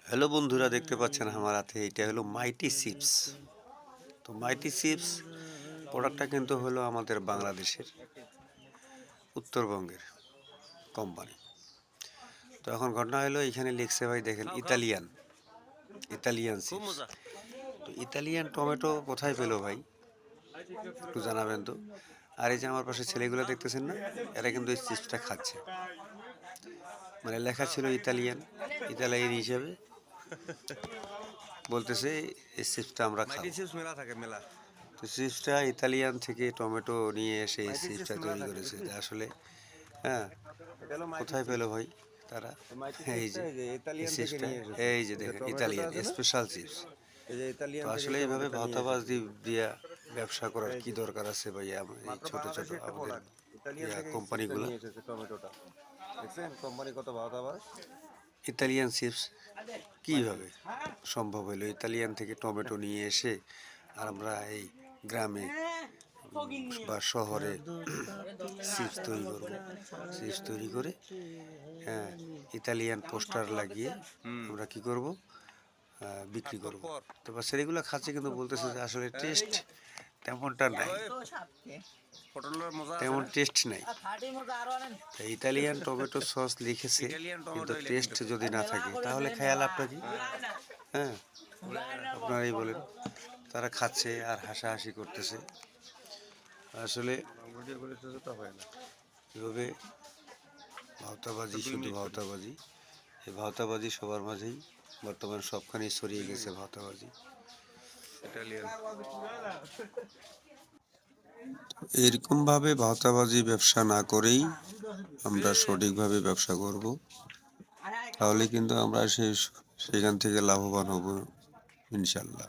Hello বন্ধুরা, দেখতে পাচ্ছেন আমার হাতে এটা হলো মাইটি চিপস। তো মাইটি চিপস প্রোডাক্টটা কিন্তু হলো আমাদের বাংলাদেশের উত্তরবঙ্গের কোম্পানি। তো এখন ঘটনা হলো এখানে লিখছে ভাই দেখেন ইতালিয়ান ইতালিয়ান খুব চিপস। মজা। তো ইতালিয়ান টমেটো কোথায় পেলো ভাই, একটু জানাবেন তো। আর এই যে আমার পাশে ছেলেগুলো দেখতেছেন না, এরা কিন্তু এই চিপসটা খাচ্ছে। মানে লেখা ছিল ইতালিয়ান, ইতালিয়ান হিসেবে বলতেছে এই চিপসটা আমরা মাইটি খাবো। চিপস মেলা থাকে মেলা। তো চিপসটা ইতালিয়ান থেকে টমেটো নিয়ে এসে এই মাইটি চিপস চিপসটা মেলা তৈরি থাকে করেছে। বুঝলি? তা আসলে হ্যাঁ, এটা হলো মাইটি কোথায় পেলো চিপস। ভাই তারা? মাইটি এই চিপসটা যে এই যে এই ইতালিয়ান থেকে চিপসটা, নিয়ে এসেছে। এই যে এই যে দেখেন টমেটোটা ইতালিয়ান আছে না? Special chips. এই যে তো ইতালিয়ান থেকে আসলে এইভাবে টমেটোটা নিয়ে এসেছে। ভাওতাবাজি দিয়া ব্যবসা করার এই কি যে দরকার আছে ভাই? এই মাত্র ছোট ছোট বাংলাদেশি একটা আমাদের প্রোডাক্ট। ইতালিয়ান থেকে এই চিপসটা কোম্পানিগুলা নিয়ে এসেছে টমেটোটা। দেখছেন কোম্পানি কত ভাওতাবাজ? ইতালিয়ান চিপস কিভাবে সম্ভব হলো ইতালিয়ান থেকে টমেটো নিয়ে এসে আর আমরা এই গ্রামে বা শহরে চিপস তৈরি করবো। চিপস তৈরি করে হ্যাঁ, ইতালিয়ান পোস্টার লাগিয়ে আমরা কি করব, বিক্রি করব। পর তো ছেলেগুলো খাচ্ছে কিন্তু বলতেছে যে আসলে টেস্ট তেমনটা নাই, পটলের মজা আছে তেমন না? টেস্ট নাই। তা ইতালিয়ান টমেটো সস লিখেছে, ইটালিয়ান কিন্তু টমেটো টেস্ট যদি না থাকে তাহলে খেয়াল লাভটা কি? হ্যাঁ, আপনারাই বলেন। তারা খাচ্ছে আর হাসাহাসি করতেছে। আসলে এভাবে ভাওতাবাজি, শুধু ভাওতাবাজি, এই ভাওতাবাজি সবার মাঝেই বর্তমান সবখানেই ছড়িয়ে গেছে ভাওতাবাজি। ইটালিয়ান এরকমভাবে ভাওতাবাজি ব্যবসা না করেই আমরা সঠিকভাবে ব্যবসা করব, তাহলে কিন্তু আমরা সেখান থেকে লাভবান হব ইনশাল্লাহ।